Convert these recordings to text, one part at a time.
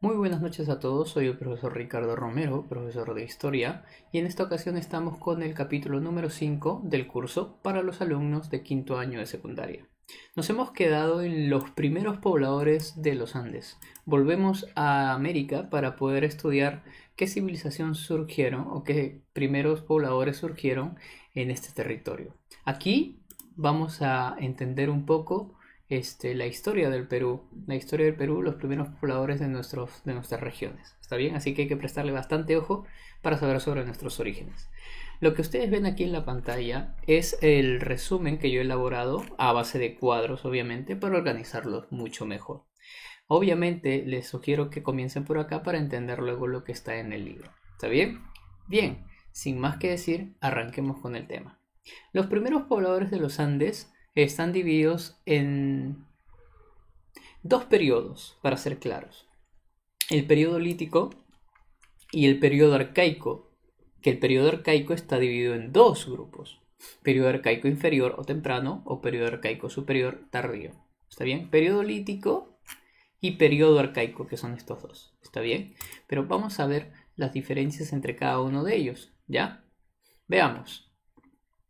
Muy buenas noches a todos, soy el profesor Ricardo Romero, profesor de Historia, y en esta ocasión estamos con el capítulo número 5 del curso para los alumnos de quinto año de secundaria. Nos hemos quedado en los primeros pobladores de los Andes. Volvemos a América para poder estudiar qué civilización surgieron o qué primeros pobladores surgieron en este territorio. Aquí vamos a entender un poco la historia del Perú, los primeros pobladores de nuestras regiones. ¿Está bien? Así que hay que prestarle bastante ojo para saber sobre nuestros orígenes. Lo que ustedes ven aquí en la pantalla es el resumen que yo he elaborado a base de cuadros, obviamente, para organizarlos mucho mejor. Obviamente, les sugiero que comiencen por acá para entender luego lo que está en el libro. ¿Está bien? Bien, sin más que decir, arranquemos con el tema. Los primeros pobladores de los Andes están divididos en dos periodos, para ser claros. El periodo lítico y el periodo arcaico, que el periodo arcaico está dividido en dos grupos. Periodo arcaico inferior o temprano o periodo arcaico superior tardío. ¿Está bien? Periodo lítico y periodo arcaico, que son estos dos. ¿Está bien? Pero vamos a ver las diferencias entre cada uno de ellos. ¿Ya? Veamos.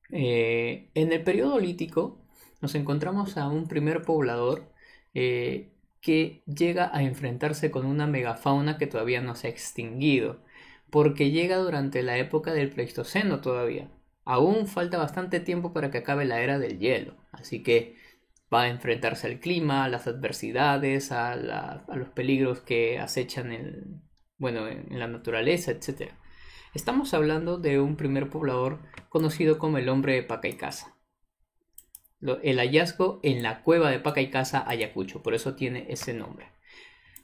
En el periodo lítico nos encontramos a un primer poblador que llega a enfrentarse con una megafauna que todavía no se ha extinguido, porque llega durante la época del Pleistoceno todavía. Aún falta bastante tiempo para que acabe la era del hielo, así que va a enfrentarse al clima, a las adversidades, a los peligros que acechan en la naturaleza, etc. Estamos hablando de un primer poblador conocido como el hombre de Paca y Casa. El hallazgo en la cueva de Paca y Casa, Ayacucho, por eso tiene ese nombre.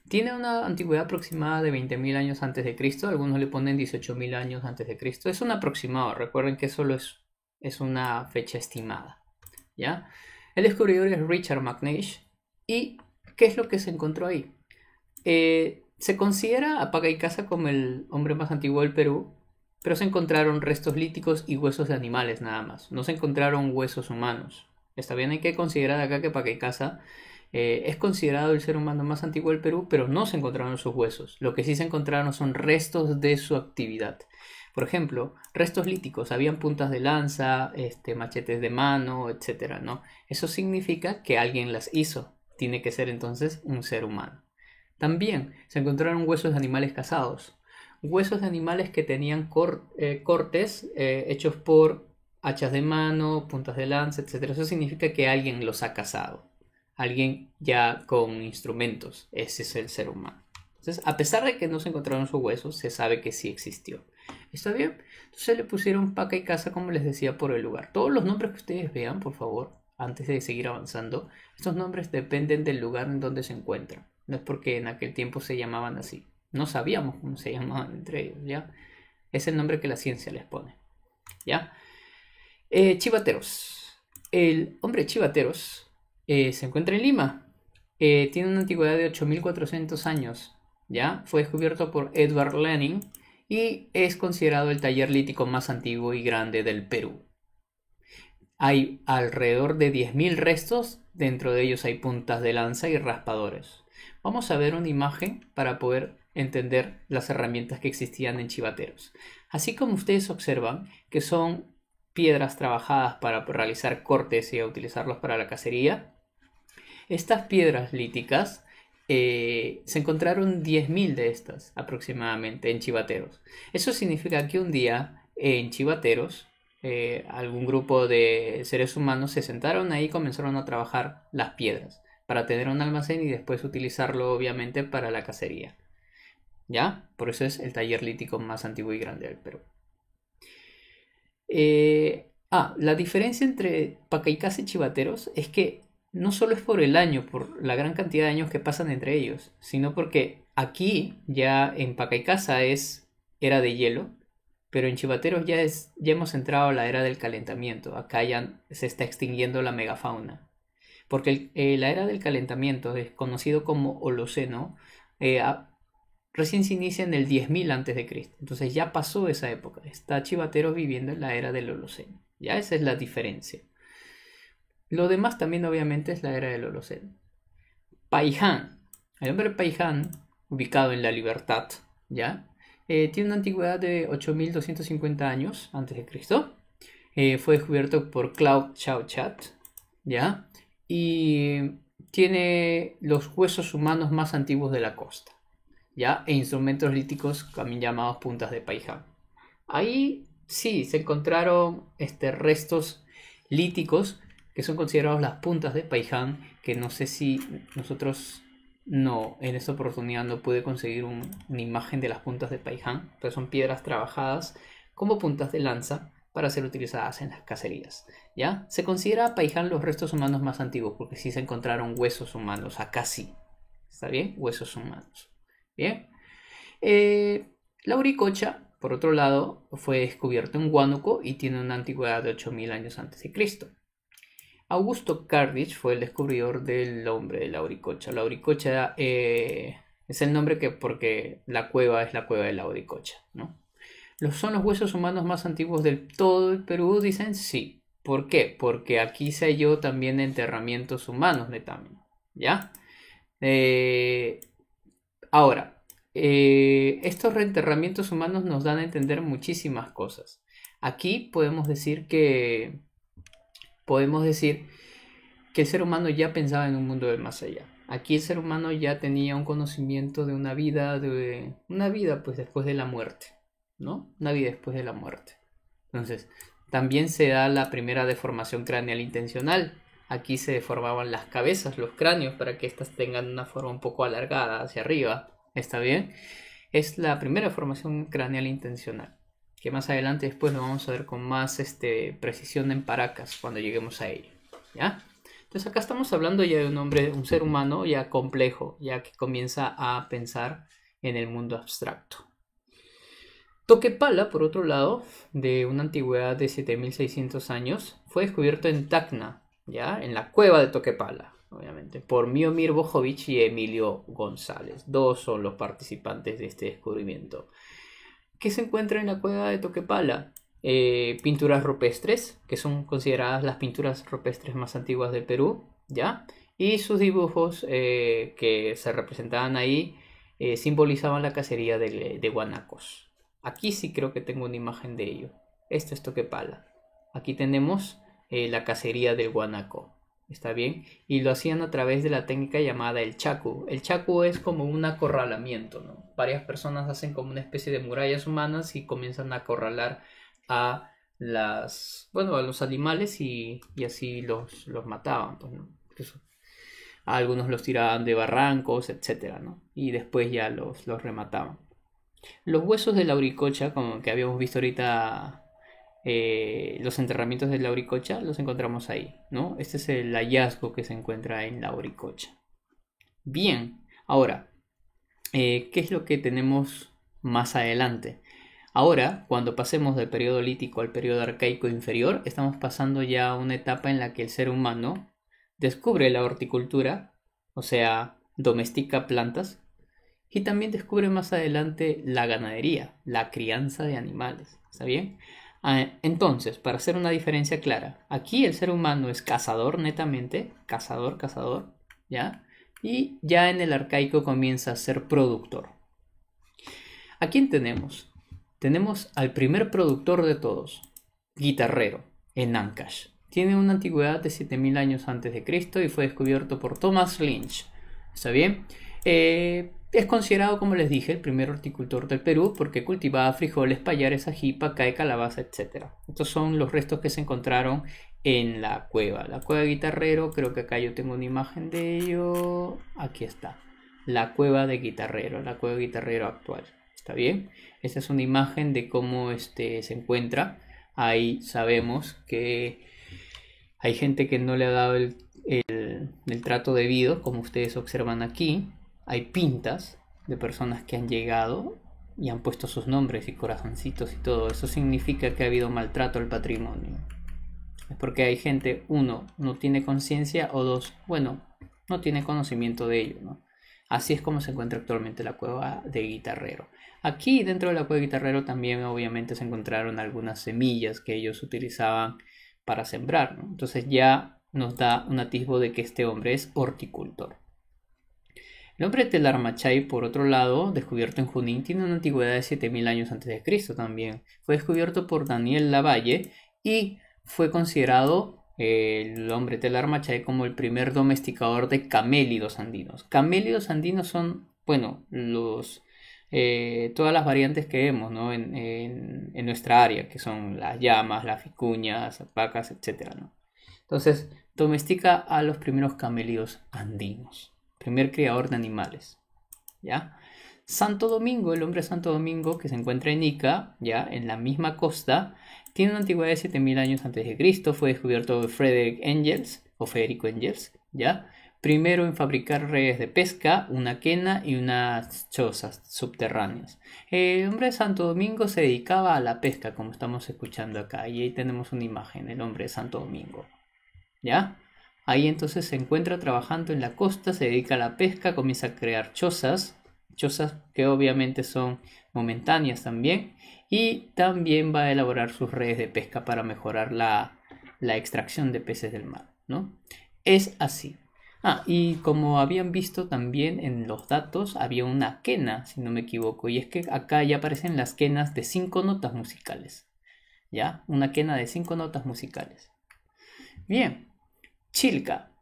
Tiene una antigüedad aproximada de 20.000 años antes de Cristo, algunos le ponen 18.000 años antes de Cristo. Es un aproximado, recuerden que solo es una fecha estimada. ¿Ya? El descubridor es Richard McNeish. ¿Y qué es lo que se encontró ahí? Se considera a Paca y Casa como el hombre más antiguo del Perú, pero se encontraron restos líticos y huesos de animales nada más. No se encontraron huesos humanos. Está bien, hay que considerar acá que Paca y Casa es considerado el ser humano más antiguo del Perú, pero no se encontraron sus huesos. Lo que sí se encontraron son restos de su actividad. Por ejemplo, restos líticos, habían puntas de lanza, machetes de mano, etcétera, ¿no? Eso significa que alguien las hizo. Tiene que ser entonces un ser humano. También se encontraron huesos de animales cazados, huesos de animales que tenían cortes hechos por hachas de mano, puntas de lanza, etc. Eso significa que alguien los ha cazado, alguien ya con instrumentos. Ese es el ser humano. Entonces, a pesar de que no se encontraron sus huesos, se sabe que sí existió. ¿Está bien? Entonces le pusieron Paca y Casa, como les decía, por el lugar. Todos los nombres que ustedes vean, por favor, antes de seguir avanzando, estos nombres dependen del lugar en donde se encuentran. No es porque en aquel tiempo se llamaban así. No sabíamos cómo se llamaban entre ellos, ¿ya? Es el nombre que la ciencia les pone, ¿ya? Chivateros. El hombre Chivateros se encuentra en Lima. Tiene una antigüedad de 8.400 años, ¿ya? Fue descubierto por Edward Lenin y es considerado el taller lítico más antiguo y grande del Perú. Hay alrededor de 10.000 restos, dentro de ellos hay puntas de lanza y raspadores. Vamos a ver una imagen para poder entender las herramientas que existían en Chivateros. Así como ustedes observan que son piedras trabajadas para realizar cortes y utilizarlos para la cacería, estas piedras líticas se encontraron 10.000 de estas aproximadamente en Chivateros. Eso significa que un día en Chivateros algún grupo de seres humanos se sentaron ahí y comenzaron a trabajar las piedras para tener un almacén y después utilizarlo obviamente para la cacería. ¿Ya? Por eso es el taller lítico más antiguo y grande del Perú. La diferencia entre Pacaicás y Chivateros es que no solo es por el año, por la gran cantidad de años que pasan entre ellos, sino porque aquí ya en Pacaicasa es era de hielo, pero en Chivateros ya hemos entrado a la era del calentamiento. Acá ya se está extinguiendo la megafauna. Porque la era del calentamiento es conocido como Holoceno. eh, a- Recién se inicia en el 10.000 antes de Cristo. Entonces ya pasó esa época. Está Chivateros viviendo en la era del Holoceno. Ya esa es la diferencia. Lo demás también obviamente es la era del Holoceno. Paiján. El hombre Paiján ubicado en La Libertad, ¿ya? Tiene una antigüedad de 8250 años antes de Cristo. Fue descubierto por Claude Chauchat, ¿ya? Y tiene los huesos humanos más antiguos de la costa, ¿ya? E instrumentos líticos también llamados puntas de Paiján. Ahí sí se encontraron restos líticos que son considerados las puntas de Paiján, que no sé si nosotros no, en esta oportunidad no pude conseguir una imagen de las puntas de Paiján, pero son piedras trabajadas como puntas de lanza para ser utilizadas en las cacerías, ¿ya? Se considera Paiján los restos humanos más antiguos porque sí se encontraron huesos humanos, acá sí, ¿está bien? Huesos humanos, ¿bien? La Uricocha, por otro lado, fue descubierto en Huánuco y tiene una antigüedad de 8000 años antes de Cristo. Augusto Cardich fue el descubridor del nombre de la Uricocha. La Uricocha es el nombre porque la cueva es la cueva de la Uricocha, ¿no? ¿Son los huesos humanos más antiguos del todo el Perú? Dicen sí. ¿Por qué? Porque aquí se halló también enterramientos humanos de Tami, ¿ya? Ahora, estos reenterramientos humanos nos dan a entender muchísimas cosas. Aquí podemos decir que el ser humano ya pensaba en un mundo del más allá. Aquí el ser humano ya tenía un conocimiento de una vida pues después de la muerte, ¿no? Una vida después de la muerte. Entonces, también se da la primera deformación craneal intencional. Aquí se deformaban las cabezas, los cráneos, para que éstas tengan una forma un poco alargada hacia arriba. ¿Está bien? Es la primera deformación craneal intencional, que más adelante después lo vamos a ver con más precisión en Paracas cuando lleguemos a ello, ¿ya? Entonces acá estamos hablando ya de un ser humano ya complejo, ya que comienza a pensar en el mundo abstracto. Toquepala, por otro lado, de una antigüedad de 7600 años, fue descubierto en Tacna, ¿ya? En la cueva de Toquepala, obviamente, por Miomir Bojovic y Emilio González. Dos son los participantes de este descubrimiento. ¿Qué se encuentra en la cueva de Toquepala? Pinturas rupestres, que son consideradas las pinturas rupestres más antiguas del Perú, ¿ya? Y sus dibujos que se representaban ahí simbolizaban la cacería de guanacos. Aquí sí creo que tengo una imagen de ello. Esto es Toquepala. Aquí tenemos la cacería del guanaco. ¿Está bien? Y lo hacían a través de la técnica llamada el chacu. El chacu es como un acorralamiento, ¿no? Varias personas hacen como una especie de murallas humanas y comienzan a acorralar a los animales y así los mataban, pues, ¿no? Incluso a algunos los tiraban de barrancos, etcétera, ¿no? Y después ya los remataban. Los huesos de la Uricocha, como que habíamos visto ahorita, los enterramientos de la Uricocha, los encontramos ahí, ¿no? Este es el hallazgo que se encuentra en la Uricocha. Bien, ahora, ¿qué es lo que tenemos más adelante? Ahora, cuando pasemos del periodo lítico al periodo arcaico inferior, estamos pasando ya a una etapa en la que el ser humano descubre la horticultura, o sea, domestica plantas, y también descubre más adelante la ganadería, la crianza de animales. ¿Está bien? Entonces, para hacer una diferencia clara, aquí el ser humano es cazador netamente, cazador, ¿ya? Y ya en el arcaico comienza a ser productor. ¿A quién tenemos? Tenemos al primer productor de todos, guitarrero, en Ancash. Tiene una antigüedad de 7000 años antes de Cristo y fue descubierto por Thomas Lynch. ¿Está bien? Es considerado, como les dije, el primer horticultor del Perú porque cultivaba frijoles, payares, ají, pacay, calabaza, etc. Estos son los restos que se encontraron en la cueva. La cueva de Guitarrero, creo que acá yo tengo una imagen de ello. Aquí está. La cueva de Guitarrero, la cueva de Guitarrero actual. ¿Está bien? Esta es una imagen de cómo se encuentra. Ahí sabemos que hay gente que no le ha dado el trato debido, como ustedes observan aquí. Hay pintas de personas que han llegado y han puesto sus nombres y corazoncitos y todo. Eso significa que ha habido maltrato al patrimonio. Es porque hay gente, uno, no tiene conciencia, o dos, bueno, no tiene conocimiento de ello, ¿no? Así es como se encuentra actualmente la cueva de Guitarrero. Aquí dentro de la cueva de Guitarrero también obviamente se encontraron algunas semillas que ellos utilizaban para sembrar, ¿no? Entonces ya nos da un atisbo de que este hombre es horticultor. El hombre de Telarmachai, por otro lado, descubierto en Junín, tiene una antigüedad de 7000 años antes de Cristo también. Fue descubierto por Daniel Lavalle y fue considerado el hombre de Telarmachai como el primer domesticador de camélidos andinos. Camélidos andinos son, bueno, todas las variantes que vemos, ¿no? en nuestra área, que son las llamas, las vicuñas, alpacas, etc., ¿no? Entonces, domestica a los primeros camélidos andinos. Primer criador de animales, ¿ya? Santo Domingo, el hombre Santo Domingo, que se encuentra en Ica, ya, en la misma costa, tiene una antigüedad de 7000 años antes de Cristo, fue descubierto por Federico Engels, ¿ya? Primero en fabricar redes de pesca, una quena y unas chozas subterráneas. El hombre de Santo Domingo se dedicaba a la pesca, como estamos escuchando acá, y ahí tenemos una imagen, el hombre de Santo Domingo, ¿ya? Ahí entonces se encuentra trabajando en la costa, se dedica a la pesca, comienza a crear chozas que obviamente son momentáneas también, y también va a elaborar sus redes de pesca para mejorar la extracción de peces del mar, ¿no? Es así. Y como habían visto también en los datos, había una quena, si no me equivoco, y es que acá ya aparecen las quenas de 5 notas musicales, ¿ya? Una quena de 5 notas musicales. Bien. Chilca.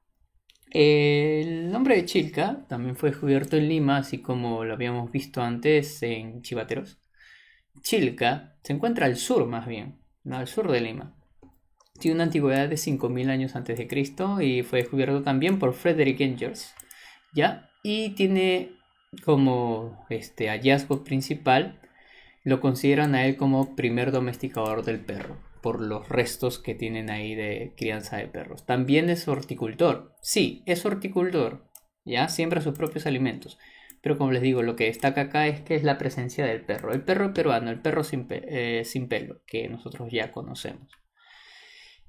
El nombre de Chilca también fue descubierto en Lima, así como lo habíamos visto antes en Chivateros. Chilca se encuentra al sur, más bien, ¿no? Al sur de Lima. Tiene una antigüedad de 5000 años antes de Cristo y fue descubierto también por Frederick Engels, ¿ya? Y tiene como hallazgo principal, lo consideran a él como primer domesticador del perro, por los restos que tienen ahí de crianza de perros. También es horticultor. Sí, es horticultor, ¿ya? Siembra sus propios alimentos. Pero como les digo, lo que destaca acá es que es la presencia del perro. El perro peruano, el perro sin pelo, que nosotros ya conocemos.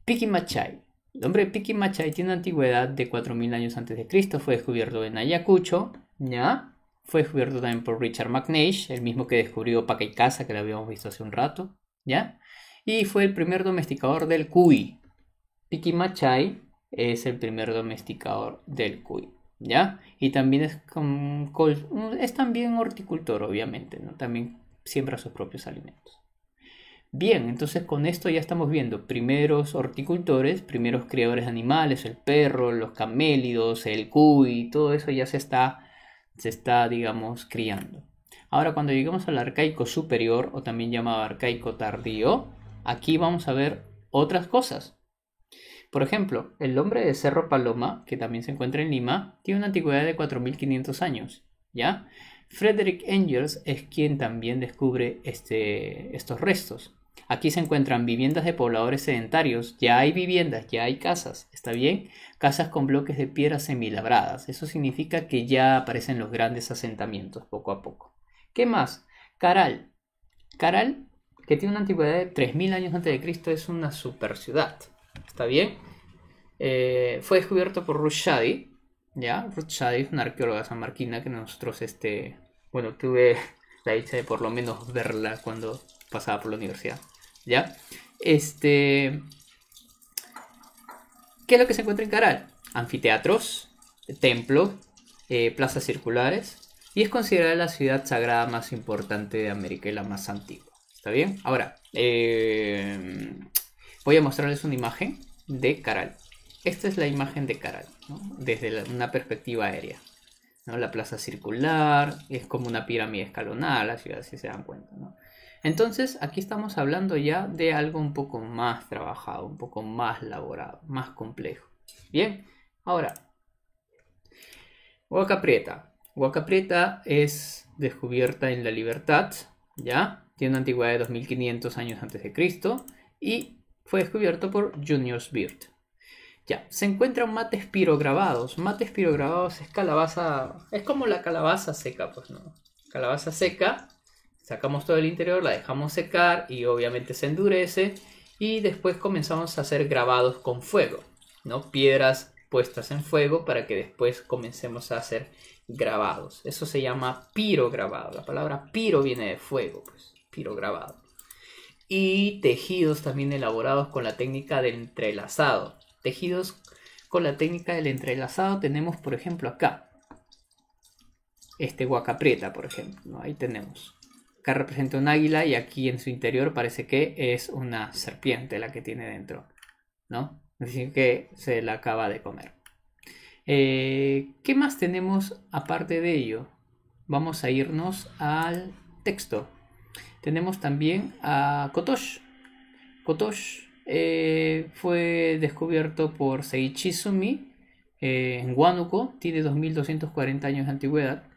Piki Machai. El hombre de Piki Machai tiene una antigüedad de 4000 años antes de Cristo. Fue descubierto en Ayacucho, ¿ya? Fue descubierto también por Richard McNeish, el mismo que descubrió Paca y Caza, que lo habíamos visto hace un rato, ¿ya? Y fue el primer domesticador del cuy. Piki Machai es el primer domesticador del cuy, ¿ya? Y también es también horticultor, obviamente, ¿no? También siembra sus propios alimentos. Bien, entonces con esto ya estamos viendo primeros horticultores, primeros criadores de animales, el perro, los camélidos, el cuy, todo eso ya se está, digamos, criando. Ahora, cuando llegamos al arcaico superior, o también llamado arcaico tardío, aquí vamos a ver otras cosas. Por ejemplo, el hombre de Cerro Paloma, que también se encuentra en Lima, tiene una antigüedad de 4500 años, ¿ya? Frederick Engels es quien también descubre estos restos. Aquí se encuentran viviendas de pobladores sedentarios, ya hay viviendas, ya hay casas, ¿está bien? Casas con bloques de piedra semilabradas, eso significa que ya aparecen los grandes asentamientos poco a poco. ¿Qué más? Caral. Caral, que tiene una antigüedad de 3000 años antes de Cristo, es una super ciudad, ¿está bien? Fue descubierto por Ruth Shady, ¿ya? Ruth Shady es una arqueóloga sanmarquina que nosotros, tuve la dicha de por lo menos verla cuando pasaba por la universidad, ¿ya? ¿Qué es lo que se encuentra en Caral? Anfiteatros, templos, plazas circulares, y es considerada la ciudad sagrada más importante de América y la más antigua, ¿está bien? Ahora, voy a mostrarles una imagen de Caral. Esta es la imagen de Caral, ¿no? Desde una perspectiva aérea, ¿no? La plaza circular, es como una pirámide escalonada la ciudad, si se dan cuenta, ¿no? Entonces, aquí estamos hablando ya de algo un poco más trabajado, un poco más elaborado, más complejo. Bien, ahora, Huaca Prieta. Huaca Prieta es descubierta en La Libertad, ¿ya? Tiene una antigüedad de 2500 años antes de Cristo y fue descubierto por Junior Beard. Ya, se encuentran mates pirograbados. Mates pirograbados es calabaza, es como la calabaza seca, pues, ¿no? Calabaza seca, sacamos todo el interior, la dejamos secar y obviamente se endurece y después comenzamos a hacer grabados con fuego, ¿no? Piedras puestas en fuego para que después comencemos a hacer grabados. Eso se llama pirograbado. La palabra piro viene de fuego, pues, pirograbado. Y tejidos también elaborados con la técnica del entrelazado. Tejidos con la técnica del entrelazado tenemos, por ejemplo, acá. este Huaca Prieta, por ejemplo, ¿no? Ahí tenemos. Acá representa un águila y aquí en su interior parece que es una serpiente la que tiene dentro, ¿no? Es decir, que se la acaba de comer. ¿Qué más tenemos aparte de ello? Vamos a irnos al texto. Tenemos también a Kotosh. Kotosh fue descubierto por Seiichi Sumi en Huánuco, tiene 2240 años de antigüedad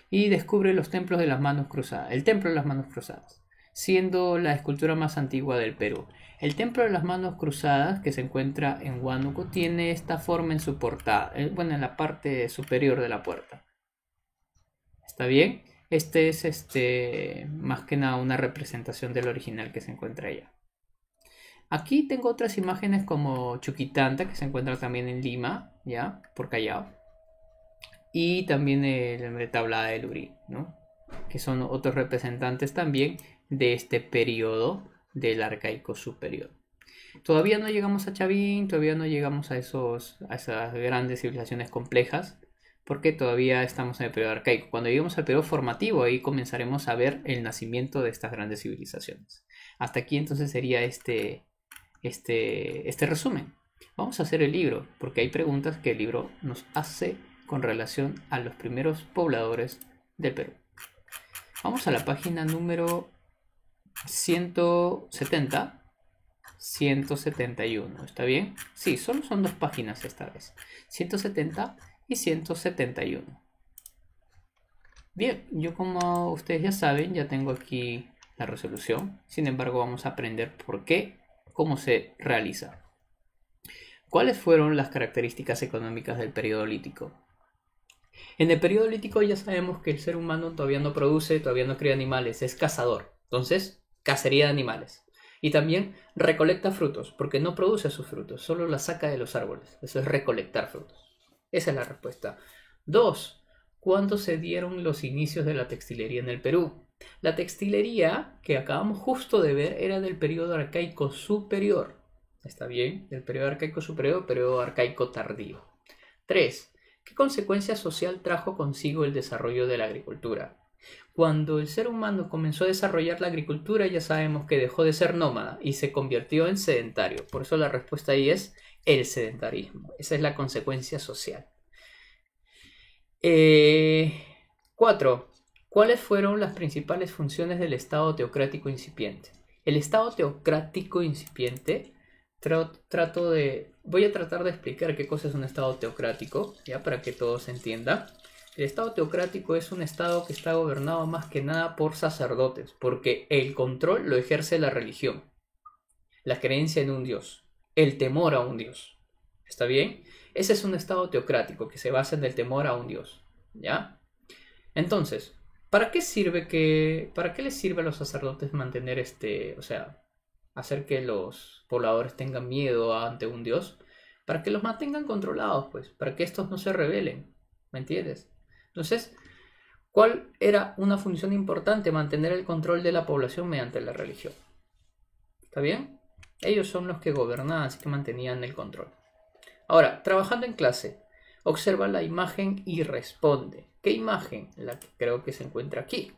y descubre los templos de las manos cruzadas, el templo de las manos cruzadas, siendo la escultura más antigua del Perú. El templo de las manos cruzadas, que se encuentra en Huánuco, tiene esta forma en su portada, bueno, en la parte superior de la puerta. ¿Está bien? Este es más que nada una representación del original que se encuentra allá. Aquí tengo otras imágenes como Chuquitanta, que se encuentra también en Lima, ya, por Callao. Y también el Tablada del Lurí, ¿no? Que son otros representantes también de este periodo del arcaico superior. Todavía no llegamos a Chavín, todavía no llegamos a esas grandes civilizaciones complejas, porque todavía estamos en el periodo arcaico. Cuando lleguemos al periodo formativo, ahí comenzaremos a ver el nacimiento de estas grandes civilizaciones. Hasta aquí entonces sería este resumen. Vamos a hacer el libro, porque hay preguntas que el libro nos hace con relación a los primeros pobladores del Perú. Vamos a la página número 170, 171, ¿está bien? Sí, solo son dos páginas esta vez, 170 y 171. Bien, yo como ustedes ya saben, ya tengo aquí la resolución. Sin embargo, vamos a aprender cómo se realiza. ¿Cuáles fueron las características económicas del periodo lítico? En el periodo lítico ya sabemos que el ser humano todavía no produce, todavía no cría animales, es cazador. Entonces, cacería de animales. Y también recolecta frutos, porque no produce sus frutos, solo las saca de los árboles. Eso es recolectar frutos. Esa es la respuesta. 2. ¿Cuándo se dieron los inicios de la textilería en el Perú? La textilería que acabamos justo de ver era del periodo arcaico superior. ¿Está bien? Del periodo arcaico superior, periodo arcaico tardío. 3. ¿Qué consecuencia social trajo consigo el desarrollo de la agricultura? Cuando el ser humano comenzó a desarrollar la agricultura, ya sabemos que dejó de ser nómada y se convirtió en sedentario. Por eso la respuesta ahí es el sedentarismo. Esa es la consecuencia social. 4. ¿Cuáles fueron las principales funciones del Estado teocrático incipiente? El Estado teocrático incipiente, voy a tratar de explicar qué cosa es un Estado teocrático, ya para que todos entiendan. El Estado teocrático es un Estado que está gobernado más que nada por sacerdotes, porque el control lo ejerce la religión, la creencia en un Dios, el temor a un Dios. ¿Está bien? Ese es un Estado teocrático que se basa en el temor a un Dios, ¿ya? Entonces, ¿para qué les sirve a los sacerdotes mantener hacer que los pobladores tengan miedo ante un Dios? Para que los mantengan controlados, pues, para que estos no se rebelen, ¿me entiendes? Entonces, ¿cuál era una función importante? Mantener el control de la población mediante la religión. ¿Está bien? Ellos son los que gobernaban, así que mantenían el control. Ahora, trabajando en clase, observa la imagen y responde. ¿Qué imagen? La que creo que se encuentra aquí.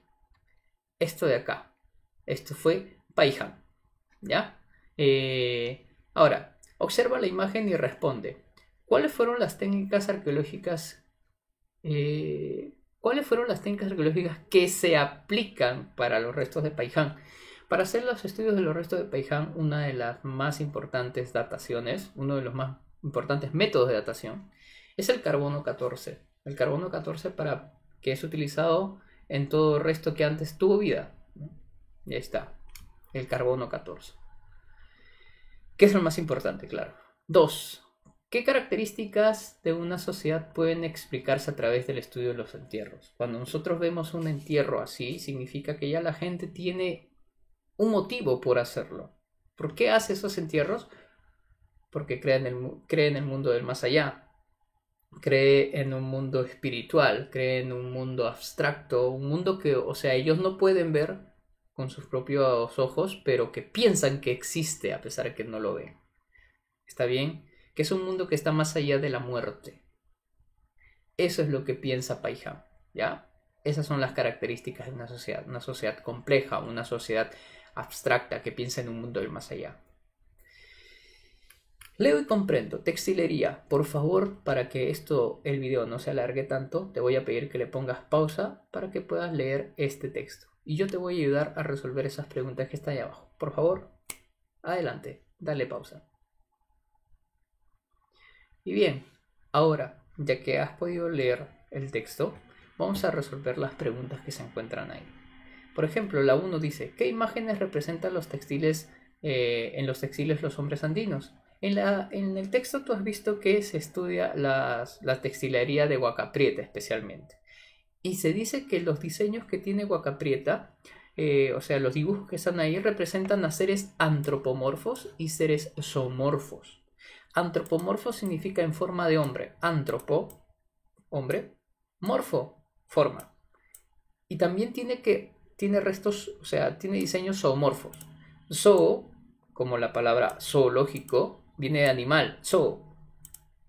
Esto de acá. Esto fue Paiján. ¿Ya? Ahora, observa la imagen y responde. ¿Cuáles fueron las técnicas arqueológicas? ¿Cuáles fueron las técnicas arqueológicas que se aplican para los restos de Paiján? Para hacer los estudios de los restos de Paiján, una de las más importantes dataciones, uno de los más importantes métodos de datación, es el carbono 14. El carbono 14 que es utilizado en todo resto que antes tuvo vida. Y ahí está, el carbono 14. ¿Qué es lo más importante? Claro. 2. ¿Qué características de una sociedad pueden explicarse a través del estudio de los entierros? Cuando nosotros vemos un entierro así, significa que ya la gente tiene un motivo por hacerlo. ¿Por qué hace esos entierros? Porque cree en el mundo del más allá, cree en un mundo espiritual, cree en un mundo abstracto, un mundo que, ellos no pueden ver con sus propios ojos, pero que piensan que existe a pesar de que no lo ven. ¿Está bien? Que es un mundo que está más allá de la muerte. Eso es lo que piensa Paiján, ¿ya? Esas son las características de una sociedad compleja, una sociedad abstracta que piensa en un mundo del más allá. Leo y comprendo. Textilería. Por favor, para que el video no se alargue tanto, te voy a pedir que le pongas pausa para que puedas leer este texto. Y yo te voy a ayudar a resolver esas preguntas que están ahí abajo. Por favor, adelante, dale pausa. Y bien, ahora, ya que has podido leer el texto, vamos a resolver las preguntas que se encuentran ahí. Por ejemplo, la 1 dice, ¿qué imágenes representan los textiles en los textiles los hombres andinos? En el texto tú has visto que se estudia la textilería de Huaca Prieta especialmente. Y se dice que los diseños que tiene Huaca Prieta, o sea, los dibujos que están ahí, representan a seres antropomorfos y seres zoomorfos. Antropomorfo significa en forma de hombre. Antropo, hombre. Morfo, forma. Y también tiene restos, o sea, tiene diseños zoomorfos. Zoo, como la palabra zoológico, viene de animal. Zoo,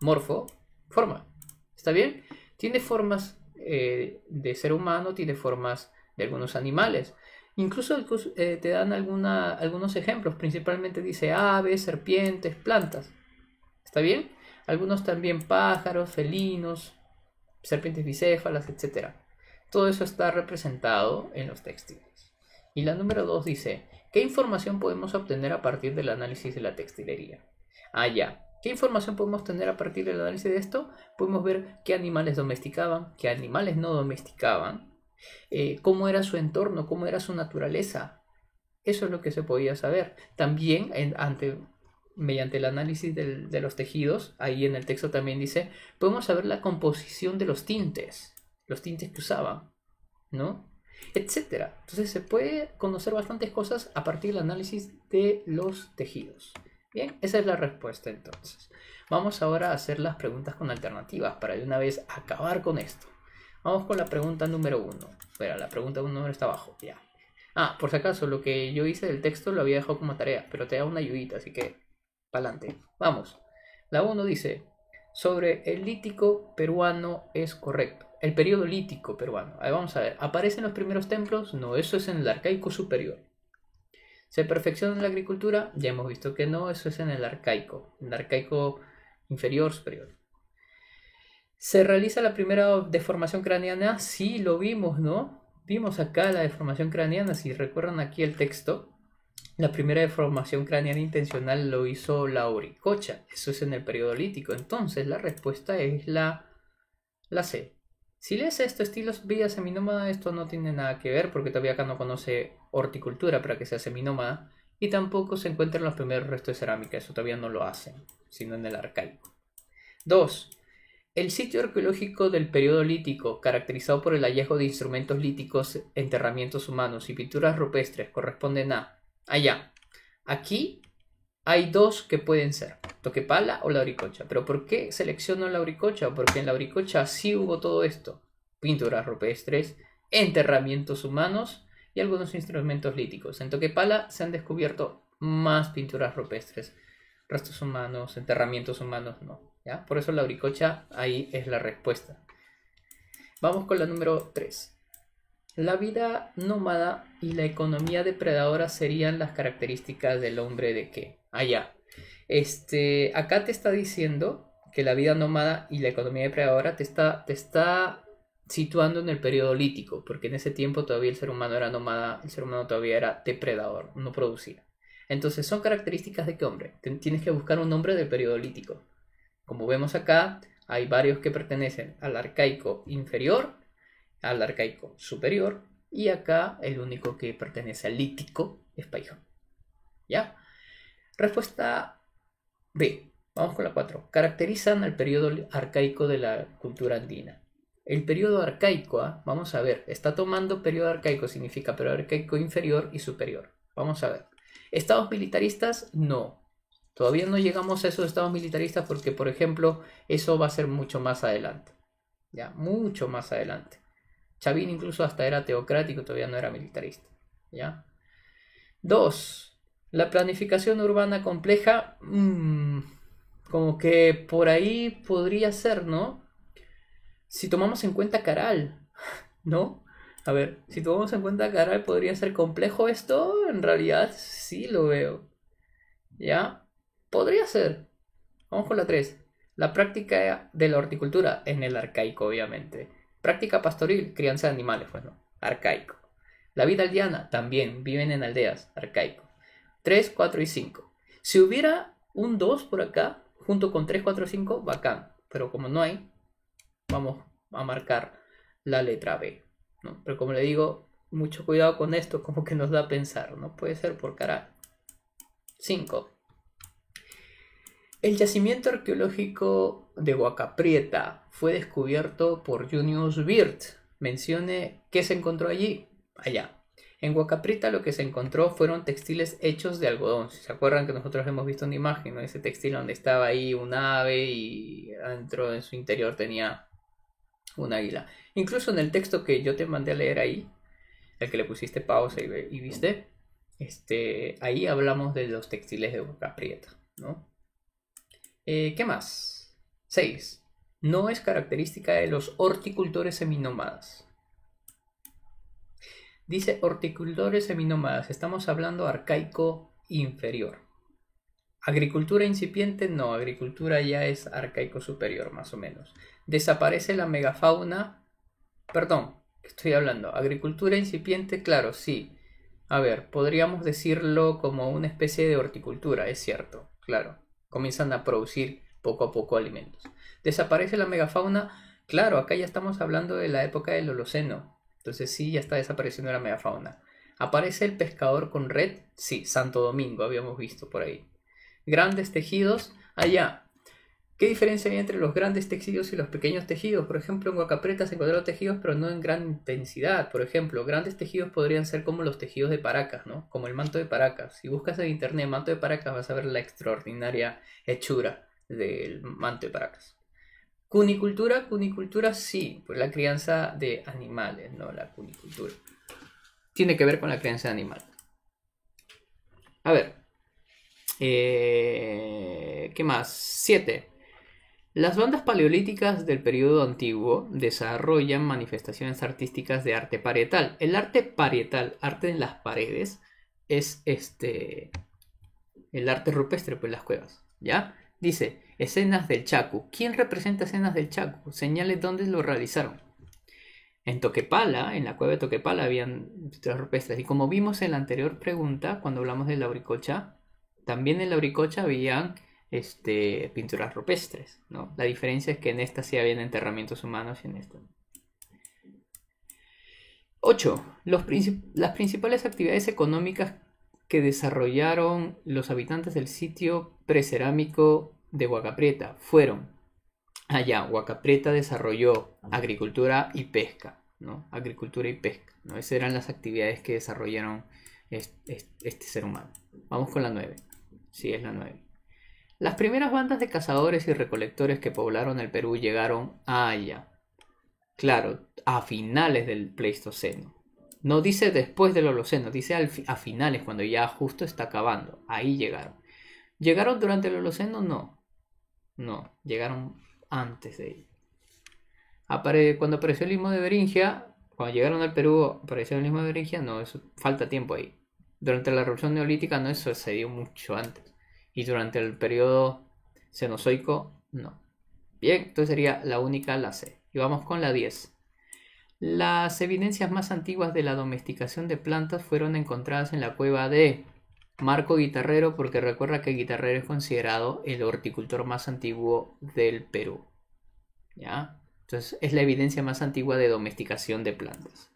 morfo, forma. ¿Está bien? Tiene formas de ser humano, tiene formas de algunos animales. Incluso te dan algunos ejemplos. Principalmente dice aves, serpientes, plantas. ¿Está bien? Algunos también pájaros, felinos, serpientes bicéfalas, etc. Todo eso está representado en los textiles. Y la número 2 dice, ¿qué información podemos obtener a partir del análisis de la textilería? Ya. ¿Qué información podemos tener a partir del análisis de esto? Podemos ver qué animales domesticaban, qué animales no domesticaban, cómo era su entorno, cómo era su naturaleza. Eso es lo que se podía saber. También, mediante el análisis de los tejidos, ahí en el texto también dice, podemos saber la composición de los tintes que usaban, ¿no? Etcétera. Entonces se puede conocer bastantes cosas a partir del análisis de los tejidos. Bien, esa es la respuesta entonces. Vamos ahora a hacer las preguntas con alternativas para de una vez acabar con esto. Vamos con la pregunta número 1. Espera, la pregunta número está abajo, ya. Por si acaso, lo que yo hice del texto lo había dejado como tarea, pero te da una ayudita, así que pa'lante. Vamos. La 1 dice, sobre el lítico peruano es correcto. El periodo lítico peruano. Ahí vamos a ver. ¿Aparecen los primeros templos? No, eso es en el arcaico superior. ¿Se perfecciona en la agricultura? Ya hemos visto que no, eso es en el arcaico inferior, superior. ¿Se realiza la primera deformación craneana? Sí, lo vimos, ¿no? Vimos acá la deformación craneana, si recuerdan aquí el texto. La primera deformación craneana intencional lo hizo la Auricocha, eso es en el periodo lítico. Entonces la respuesta es la C. Si lees esto, estilos vida seminómada, esto no tiene nada que ver porque todavía acá no conoce horticultura para que sea seminómada y tampoco se encuentran los primeros restos de cerámica, eso todavía no lo hacen, sino en el arcaico. 2. El sitio arqueológico del periodo lítico, caracterizado por el hallazgo de instrumentos líticos, enterramientos humanos y pinturas rupestres, corresponden a... Allá. Aquí hay dos que pueden ser, Toquepala o la Auricocha. ¿Pero por qué selecciono la Auricocha? Porque en la Auricocha sí hubo todo esto. Pinturas rupestres, enterramientos humanos y algunos instrumentos líticos. En Toquepala se han descubierto más pinturas rupestres. Restos humanos, enterramientos humanos no. ¿Ya? Por eso la Auricocha ahí es la respuesta. Vamos con la número 3. La vida nómada y la economía depredadora serían las características del hombre de qué. Allá. Acá te está diciendo que la vida nómada y la economía depredadora te está situando en el periodo lítico, porque en ese tiempo todavía el ser humano era nómada, el ser humano todavía era depredador, no producía. Entonces, ¿son características de qué hombre? Tienes que buscar un hombre del periodo lítico. Como vemos acá, hay varios que pertenecen al arcaico inferior, al arcaico superior, y acá el único que pertenece al lítico es Paijón. ¿Ya? Respuesta B. Vamos con la 4. Caracterizan al periodo arcaico de la cultura andina. El periodo arcaico, vamos a ver, está tomando periodo arcaico, significa periodo arcaico inferior y superior. Vamos a ver. ¿Estados militaristas? No. Todavía no llegamos a esos estados militaristas porque, por ejemplo, eso va a ser mucho más adelante. Ya, mucho más adelante. Chavín incluso hasta era teocrático, todavía no era militarista. ¿Ya? 2. La planificación urbana compleja, como que por ahí podría ser, ¿no? Si tomamos en cuenta Caral, ¿no? A ver, si tomamos en cuenta que ahora podría ser complejo esto, en realidad sí lo veo. ¿Ya? Podría ser. Vamos con la 3. La práctica de la horticultura en el arcaico, obviamente. Práctica pastoril, crianza de animales, bueno, arcaico. La vida aldeana, también, viven en aldeas, arcaico. 3, 4 y 5. Si hubiera un 2 por acá, junto con 3, 4, 5, bacán. Pero como no hay, vamos a marcar la letra B, ¿no? Pero como le digo, mucho cuidado con esto, como que nos da a pensar, ¿no? Puede ser por cara. 5. El yacimiento arqueológico de Huacaprieta fue descubierto por Junius Wirth. Mencione qué se encontró allí. Allá. En Huacaprieta lo que se encontró fueron textiles hechos de algodón. Si se acuerdan que nosotros hemos visto una imagen, ¿no? Ese textil donde estaba ahí un ave y dentro en su interior tenía un águila. Incluso en el texto que yo te mandé a leer ahí, el que le pusiste pausa y viste, ahí hablamos de los textiles de Huacaprieta, ¿no? ¿Qué más? 6. No es característica de los horticultores seminómadas. Dice horticultores seminómadas. Estamos hablando arcaico inferior. Agricultura incipiente, no. Agricultura ya es arcaico superior, más o menos. Desaparece la megafauna. Perdón, ¿qué estoy hablando? Agricultura incipiente, claro, sí. A ver, podríamos decirlo como una especie de horticultura, es cierto, claro. Comienzan a producir poco a poco alimentos. Desaparece la megafauna, claro, acá ya estamos hablando de la época del Holoceno. Entonces sí, ya está desapareciendo la megafauna. ¿Aparece el pescador con red? Sí, Santo Domingo, habíamos visto por ahí. Grandes tejidos, allá. ¿Qué diferencia hay entre los grandes tejidos y los pequeños tejidos? Por ejemplo, en Huacaprieta se encontraron tejidos, pero no en gran intensidad. Por ejemplo, grandes tejidos podrían ser como los tejidos de Paracas, ¿no? Como el manto de Paracas. Si buscas en internet manto de Paracas, vas a ver la extraordinaria hechura del manto de Paracas. Cunicultura, cunicultura sí, pues la crianza de animales, ¿no? La cunicultura. Tiene que ver con la crianza de animales. A ver. ¿Qué más? 7. Las bandas paleolíticas del periodo antiguo desarrollan manifestaciones artísticas de arte parietal. El arte parietal, arte en las paredes, es el arte rupestre, pues las cuevas, ¿ya? Dice, escenas del Chaco. ¿Quién representa escenas del Chaco? Señale dónde lo realizaron. En Toquepala, en la cueva de Toquepala, habían pinturas rupestres. Y como vimos en la anterior pregunta, cuando hablamos de Lauricocha, también en Lauricocha habían pinturas rupestres, ¿no? La diferencia es que en esta sí habían enterramientos humanos y en esta. 8. Las principales actividades económicas que desarrollaron los habitantes del sitio precerámico de Huacaprieta fueron: Huacaprieta desarrolló agricultura y pesca, ¿no? Agricultura y pesca, ¿no? Esas eran las actividades que desarrollaron este ser humano. Vamos con la 9. Sí, es la 9. Las primeras bandas de cazadores y recolectores que poblaron el Perú llegaron claro, a finales del Pleistoceno. No dice después del Holoceno, dice a finales, cuando ya justo está acabando. Ahí llegaron. ¿Llegaron durante el Holoceno? No. No, llegaron antes de ello. Cuando apareció el istmo de Beringia, cuando llegaron al Perú, apareció el istmo de Beringia, no, eso falta tiempo ahí. Durante la Revolución Neolítica, no, eso se dio mucho antes. Y durante el periodo cenozoico, no. Bien, entonces sería la única, la C. Y vamos con la 10. Las evidencias más antiguas de la domesticación de plantas fueron encontradas en la cueva de Marco Guitarrero, porque recuerda que Guitarrero es considerado el horticultor más antiguo del Perú. ¿Ya? Entonces es la evidencia más antigua de domesticación de plantas.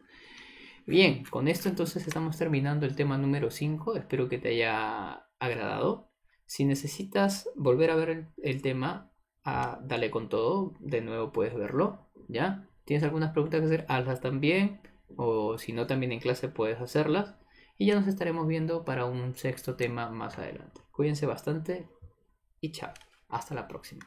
Bien, con esto entonces estamos terminando el tema número 5. Espero que te haya agradado. Si necesitas volver a ver el tema, dale con todo. De nuevo puedes verlo, ¿ya? ¿Tienes algunas preguntas que hacer? Hazlas también. O si no, también en clase puedes hacerlas. Y ya nos estaremos viendo para un sexto tema más adelante. Cuídense bastante y chao. Hasta la próxima.